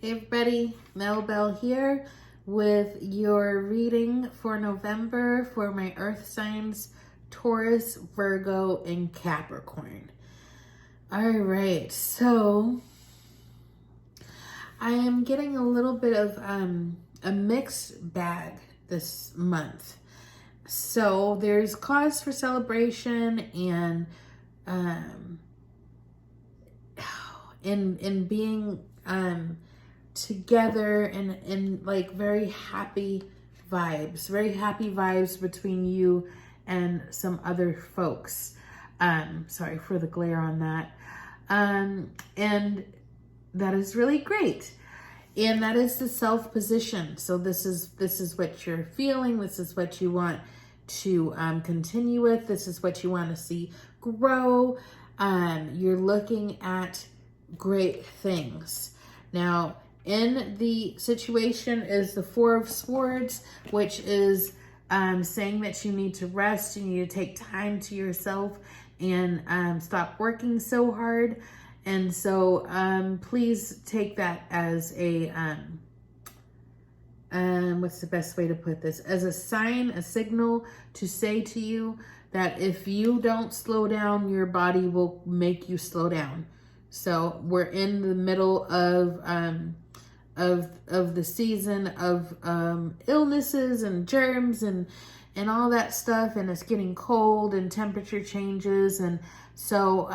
Hey everybody, Mel Bell here with your reading for November for my earth signs, Taurus, Virgo, and Capricorn. All right, so I am getting a little bit of a mixed bag this month. So there's cause for celebration and in being together and like very happy vibes between you and some other folks. Sorry for the glare on that. And that is really great. And that is the self position. So this is what you're feeling. This is what you want to continue with. This is what you want to see grow. You're looking at great things. Now, in the situation is the Four of Swords, which is saying that you need to rest, you need to take time to yourself and stop working so hard. And so please take that as a, what's the best way to put this? As a sign, a signal to say to you that if you don't slow down, your body will make you slow down. So we're in the middle of the season of illnesses and germs and all that stuff, and it's getting cold and temperature changes, and so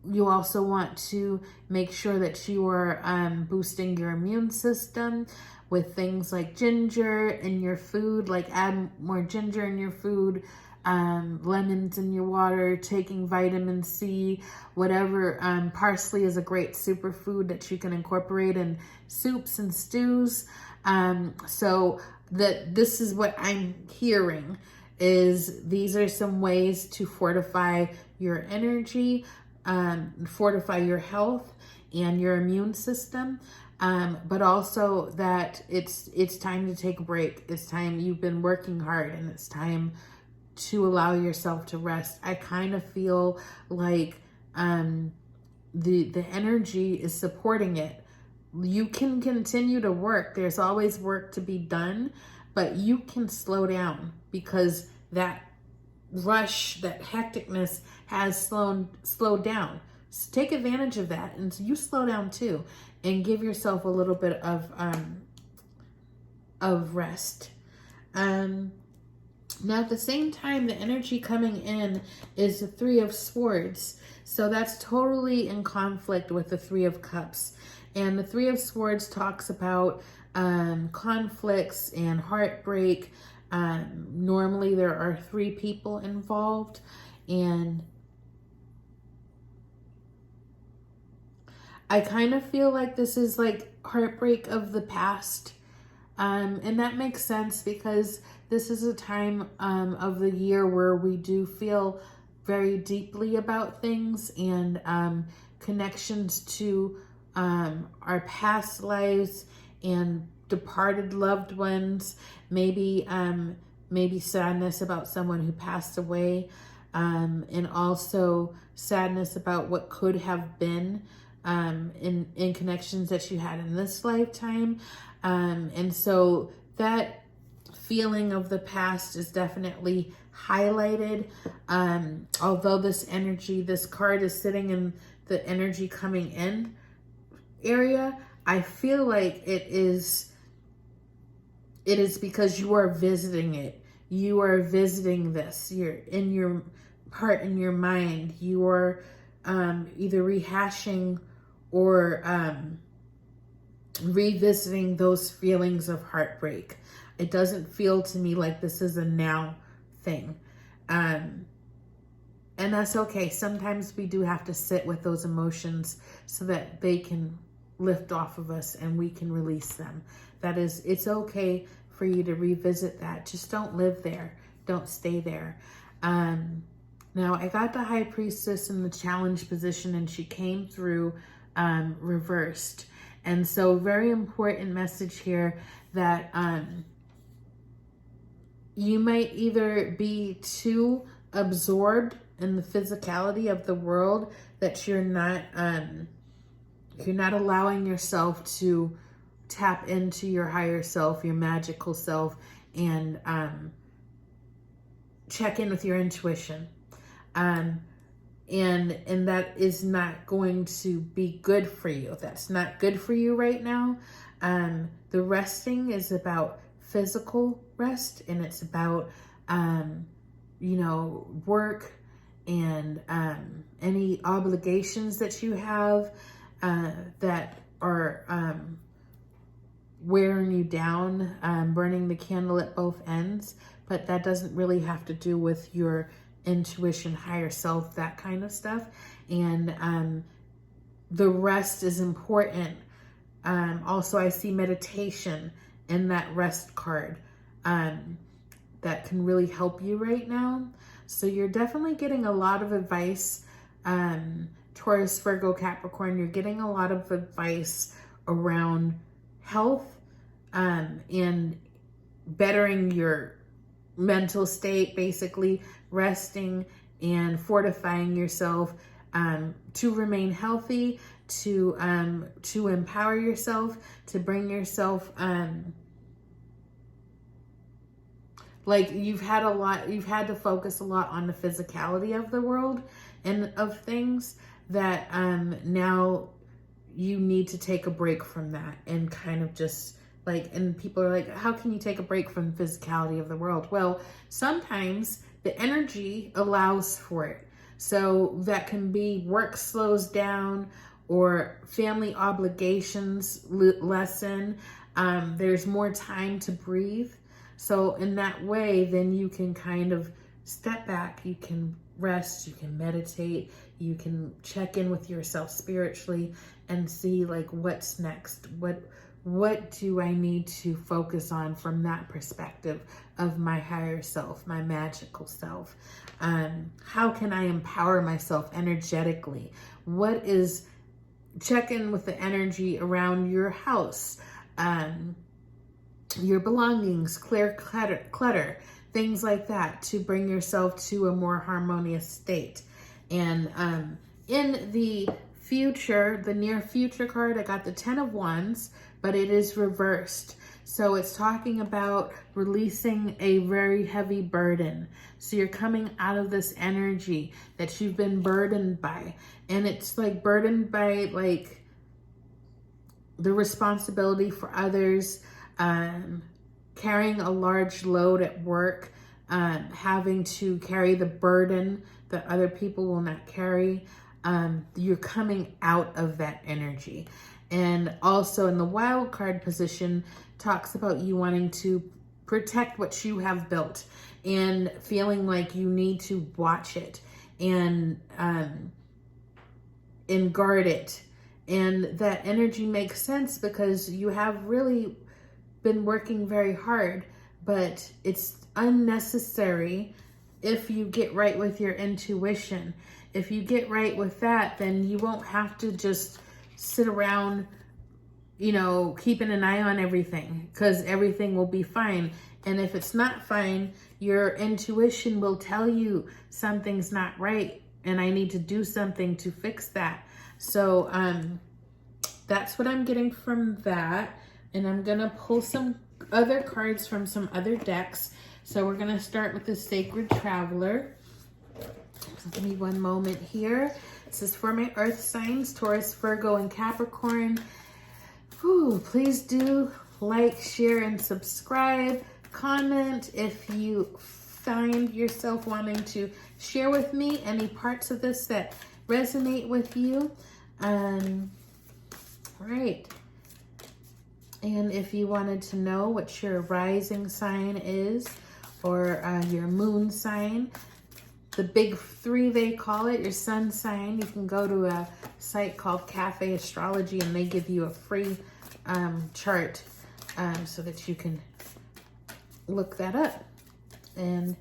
you also want to make sure that you are boosting your immune system with things like ginger in your food, like add more ginger in your food, lemons in your water, taking vitamin C, whatever. Parsley is a great superfood that you can incorporate in soups and stews. So this is what I'm hearing is these are some ways to fortify your energy, fortify your health and your immune system. But also that it's time to take a break. It's time, you've been working hard, and it's time to allow yourself to rest. I kind of feel like the energy is supporting it. You can continue to work. There's always work to be done, but you can slow down because that rush, that hecticness has slowed down. So take advantage of that, and so you slow down too, and give yourself a little bit of rest. Now, at the same time, the energy coming in is the Three of Swords. So that's totally in conflict with the Three of Cups. And the Three of Swords talks about conflicts and heartbreak. Normally, there are three people involved. And I kind of feel like this is like heartbreak of the past. And that makes sense because this is a time of the year where we do feel very deeply about things and connections to our past lives and departed loved ones. Maybe sadness about someone who passed away, and also sadness about what could have been in connections that you had in this lifetime. And so that feeling of the past is definitely highlighted. Although this energy, this card is sitting in the energy coming in area, I feel like it is because you are visiting it. You are visiting this. You're in your heart, in your mind. You are either rehashing or revisiting those feelings of heartbreak. It doesn't feel to me like this is a now thing. And that's okay. Sometimes we do have to sit with those emotions so that they can lift off of us and we can release them. It's okay for you to revisit that. Just don't live there. Don't stay there. Now, I got the High Priestess in the challenge position, and she came through reversed. And so very important message here that you might either be too absorbed in the physicality of the world that you're not allowing yourself to tap into your higher self, your magical self, and check in with your intuition. And that is not going to be good for you. That's not good for you right now. The resting is about physical rest, and it's about, work and any obligations that you have that are wearing you down, burning the candle at both ends. But that doesn't really have to do with your intuition, higher self, that kind of stuff. And the rest is important. Also, I see meditation in that rest card that can really help you right now. So you're definitely getting a lot of advice, Taurus, Virgo, Capricorn. You're getting a lot of advice around health and bettering your mental state, basically resting and fortifying yourself to remain healthy, to empower yourself, to bring yourself like you've had to focus a lot on the physicality of the world and of things that now you need to take a break from that and kind of just like, and people are like, how can you take a break from the physicality of the world? Well, sometimes the energy allows for it. So that can be work slows down or family obligations lessen. There's more time to breathe. So in that way, then you can kind of step back, you can rest, you can meditate, you can check in with yourself spiritually and see like what's next. What do I need to focus on from that perspective of my higher self, my magical self? How can I empower myself energetically? Check in with the energy around your house, your belongings, clear clutter, things like that to bring yourself to a more harmonious state. And in the future, the near future card, I got the 10 of Wands, but it is reversed. So it's talking about releasing a very heavy burden. So you're coming out of this energy that you've been burdened by. And it's like burdened by like the responsibility for others, carrying a large load at work, having to carry the burden that other people will not carry. You're coming out of that energy. And also in the wild card position talks about you wanting to protect what you have built and feeling like you need to watch it and guard it. And that energy makes sense because you have really been working very hard, but it's unnecessary if you get right with your intuition. If you get right with that, then you won't have to just sit around, keeping an eye on everything, because everything will be fine. And if it's not fine, your intuition will tell you something's not right and I need to do something to fix that. So that's what I'm getting from that. And I'm going to pull some other cards from some other decks. So we're going to start with the Sacred Traveler. Give me one moment here. This is for my earth signs, Taurus, Virgo, and Capricorn. Please do like, share, and subscribe. Comment if you find yourself wanting to share with me any parts of this that resonate with you. Right. And if you wanted to know what your rising sign is or your moon sign, the big three, they call it, your sun sign, you can go to a site called Cafe Astrology and they give you a free chart so that you can look that up. And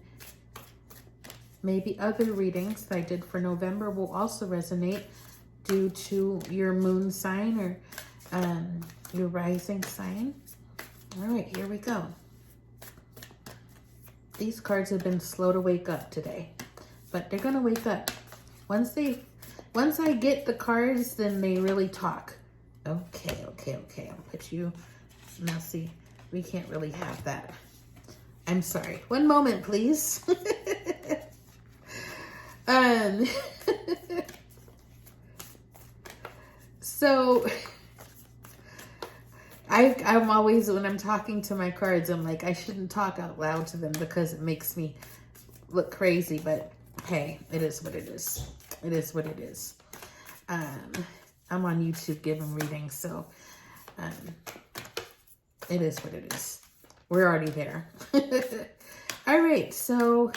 maybe other readings that I did for November will also resonate due to your moon sign or your rising sign. All right, here we go. These cards have been slow to wake up today, but they're gonna wake up. Once I get the cards, then they really talk. Okay. I'll put you Now see, we can't really have that. I'm sorry. One moment, please. um, so I'm always, when I'm talking to my cards, I'm like, I shouldn't talk out loud to them because it makes me look crazy, but hey, it is what it is. It is what it is. I'm on YouTube giving readings, so it is what it is. We're already there. All right, so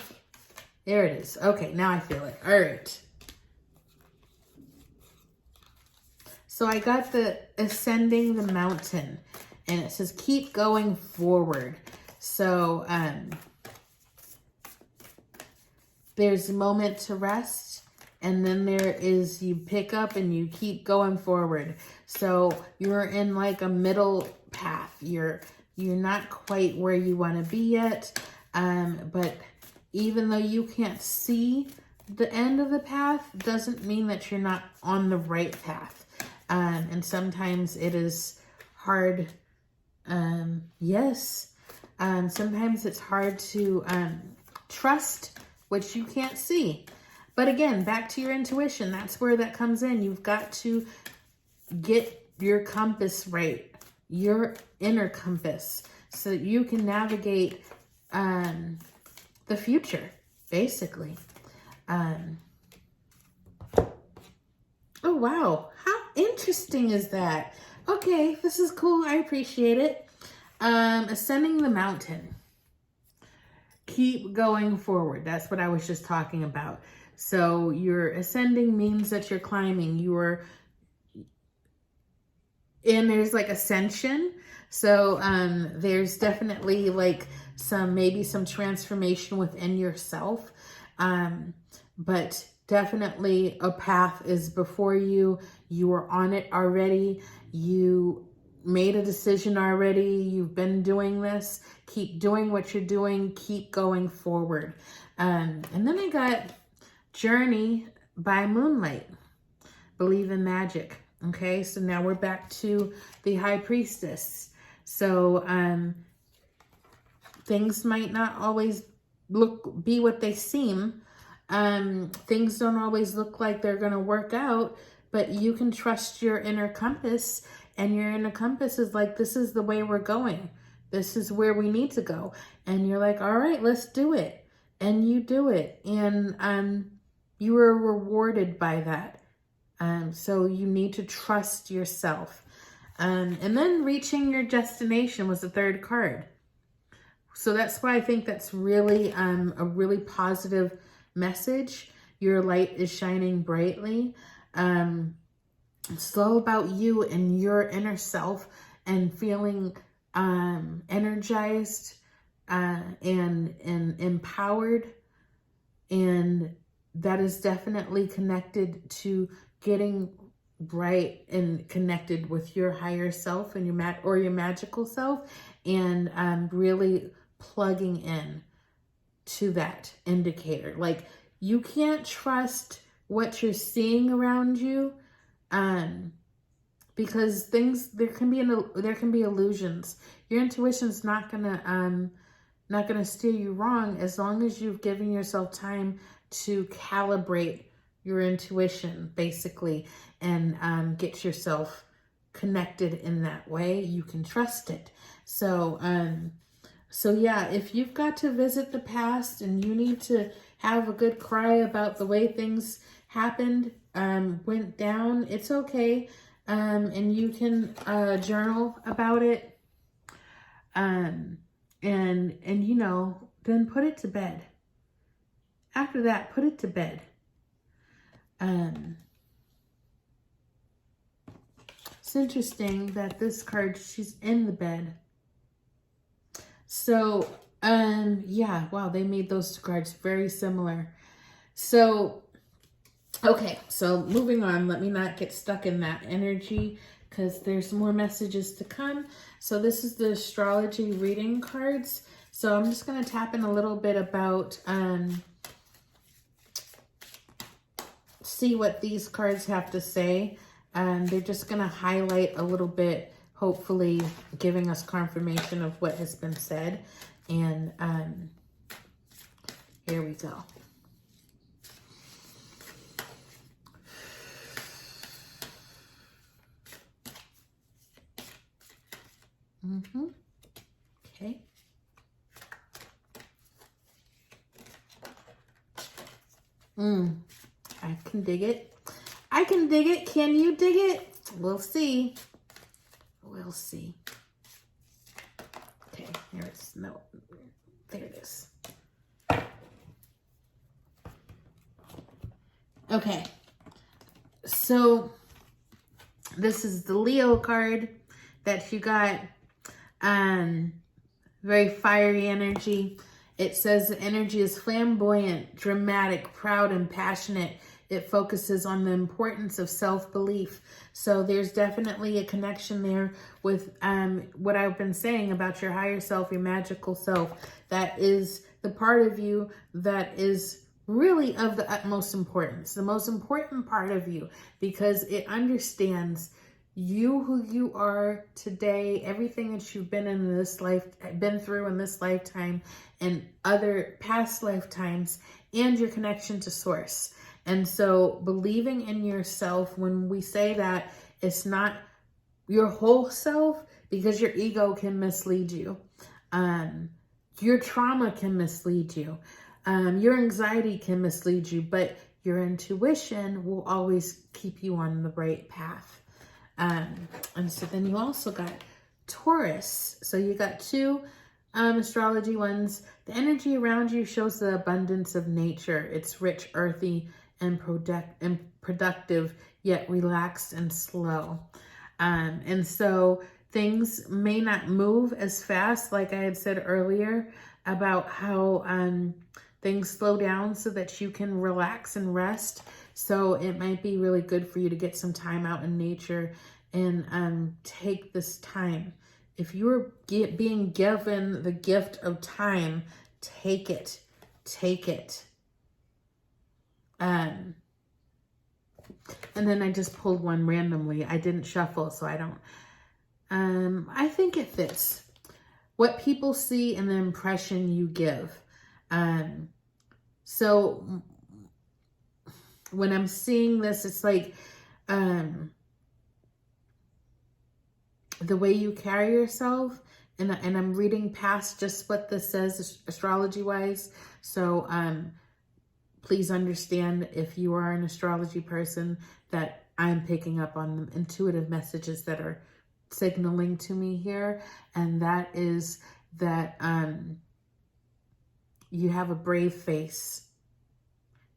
there it is. Okay, now I feel it. All right. So I got the Ascending the Mountain, and it says keep going forward. So there's a moment to rest, and then there is you pick up and you keep going forward. So you're in like a middle path. You're not quite where you want to be yet, but even though you can't see the end of the path, doesn't mean that you're not on the right path. And sometimes it is hard. Yes. Sometimes it's hard to trust what you can't see. But again, back to your intuition. That's where that comes in. You've got to get your compass right, your inner compass, so that you can navigate the future, basically. Oh, wow. How interesting is that? Okay, this is cool. I appreciate it. Ascending the mountain. Keep going forward. That's what I was just talking about. So you're ascending means that you're climbing. And there's like ascension. So there's definitely like maybe some transformation within yourself. But definitely a path is before you. You are on it already. You made a decision already. You've been doing this. Keep doing what you're doing. Keep going forward. And then I got Journey by Moonlight. Believe in magic. Okay, so now we're back to the High Priestess. So things might not always be what they seem. Things don't always look like they're going to work out, but you can trust your inner compass, and your inner compass is like, this is the way we're going. This is where we need to go. And you're like, all right, let's do it. And you do it. And you are rewarded by that. So you need to trust yourself. And then reaching your destination was the third card. So that's why I think that's really a really positive message. Your light is shining brightly. It's all about you and your inner self and feeling energized and empowered. And that is definitely connected to getting bright and connected with your higher self and your magical self, and really plugging in to that indicator. Like, you can't trust what you're seeing around you, because there can be illusions. Your intuition's not gonna steer you wrong as long as you've given yourself time to calibrate your intuition, basically, and get yourself connected in that way. You can trust it. So yeah, if you've got to visit the past and you need to have a good cry about the way things happened, went down, it's okay. And you can journal about it. And then put it to bed. After that, put it to bed. It's interesting that this card, she's in the bed. So, yeah, wow, they made those two cards very similar. So, okay, so moving on, let me not get stuck in that energy because there's more messages to come. So this is the astrology reading cards. So I'm just going to tap in a little bit about, see what these cards have to say. They're just going to highlight a little bit, hopefully giving us confirmation of what has been said. And here we go. Okay. I can dig it. I can dig it. Can you dig it? We'll see. We'll see. Okay, here it's, no, there it is. Okay, so this is the Leo card that you got. Very fiery energy. It says the energy is flamboyant, dramatic, proud, and passionate. It focuses on the importance of self-belief. So there's definitely a connection there with what I've been saying about your higher self, your magical self. That is the part of you that is really of the utmost importance, the most important part of you, because it understands you, who you are today, everything that you've been in this life, been through in this lifetime and other past lifetimes, and your connection to source. And so believing in yourself, when we say that, it's not your whole self, because your ego can mislead you. Your trauma can mislead you. Your anxiety can mislead you, but your intuition will always keep you on the right path. And so then you also got Taurus. So you got two astrology ones. The energy around you shows the abundance of nature. It's rich, earthy, and productive, yet relaxed and slow. And so things may not move as fast, like I had said earlier, about how things slow down so that you can relax and rest. So it might be really good for you to get some time out in nature and take this time. If you're being given the gift of time, take it. Take it. And then I just pulled one randomly. I didn't shuffle, so I don't. I think it fits. What people see and the impression you give. So when I'm seeing this, it's like the way you carry yourself, and I'm reading past just what this says astrology-wise. So please understand, if you are an astrology person, that I'm picking up on the intuitive messages that are signaling to me here, and that is that you have a brave face.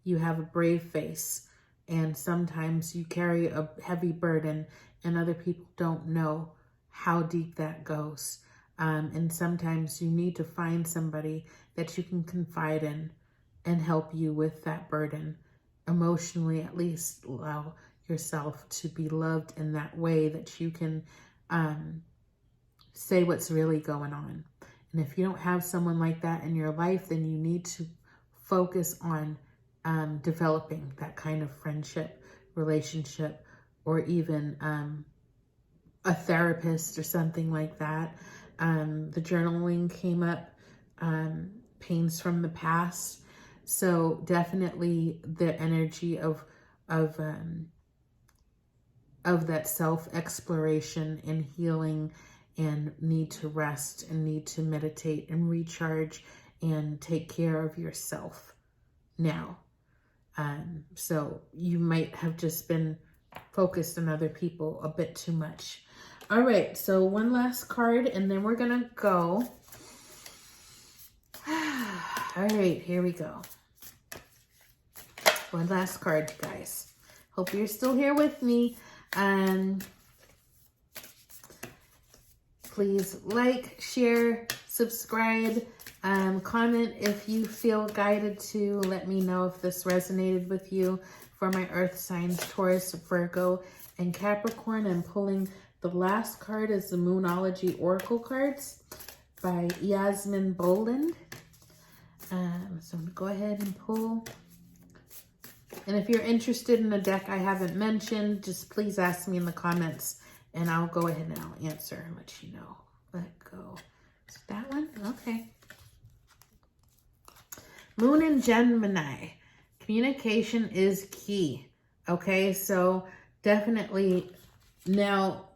You have a brave face, and sometimes you carry a heavy burden, and other people don't know how deep that goes. And sometimes you need to find somebody that you can confide in and help you with that burden. Emotionally, at least allow yourself to be loved in that way that you can say what's really going on. And if you don't have someone like that in your life, then you need to focus on developing that kind of friendship, relationship, or even a therapist or something like that. The journaling came up, pains from the past. So definitely the energy of that self-exploration and healing, and need to rest and need to meditate and recharge and take care of yourself now. So you might have just been focused on other people a bit too much. All right, so one last card, and then we're gonna go. All right, here we go. One last card, you guys. Hope you're still here with me. Please like, share, subscribe, comment if you feel guided to. Let me know if this resonated with you. For my earth signs, Taurus, Virgo, and Capricorn, I'm pulling the last card is the Moonology Oracle cards by Yasmin Boland. So I'm going to go ahead and pull. And if you're interested in a deck I haven't mentioned, just please ask me in the comments And I'll go ahead and I'll answer and let you know. Let go. Is that one? Okay. Moon in Gemini. Communication is key. Okay, so definitely now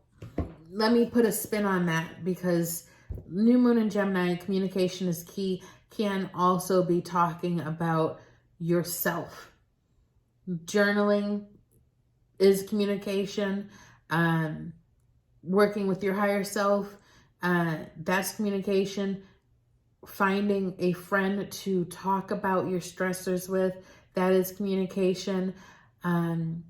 let me put a spin on that, because new moon in Gemini, communication is key, can also be talking about yourself. Journaling is communication. Working with your higher self, that's communication. Finding a friend to talk about your stressors with, that is communication. And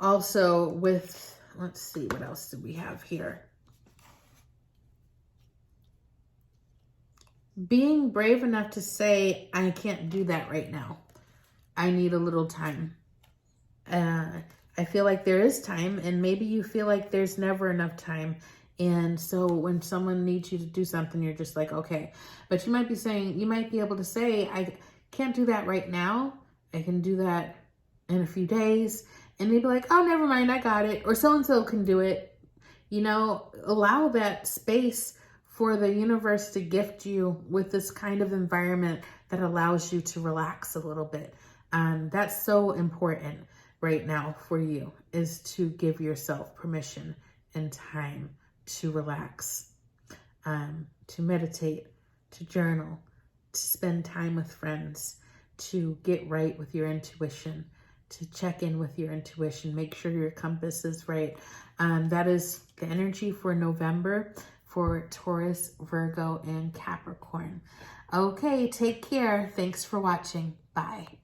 also with, let's see, what else do we have here? Being brave enough to say, I can't do that right now. I need a little time. I feel like there is time, and maybe you feel like there's never enough time. And so when someone needs you to do something, you're just like, okay. But you might be saying, you might be able to say, I can't do that right now. I can do that in a few days. And they'd be like, oh, never mind, I got it. Or so-and-so can do it. You know, allow that space for the universe to gift you with this kind of environment that allows you to relax a little bit. That's so important right now for you, is to give yourself permission and time to relax, to meditate, to journal, to spend time with friends, to get right with your intuition, to check in with your intuition, make sure your compass is right. That is the energy for November for Taurus, Virgo, and Capricorn. Okay, take care. Thanks for watching. Bye.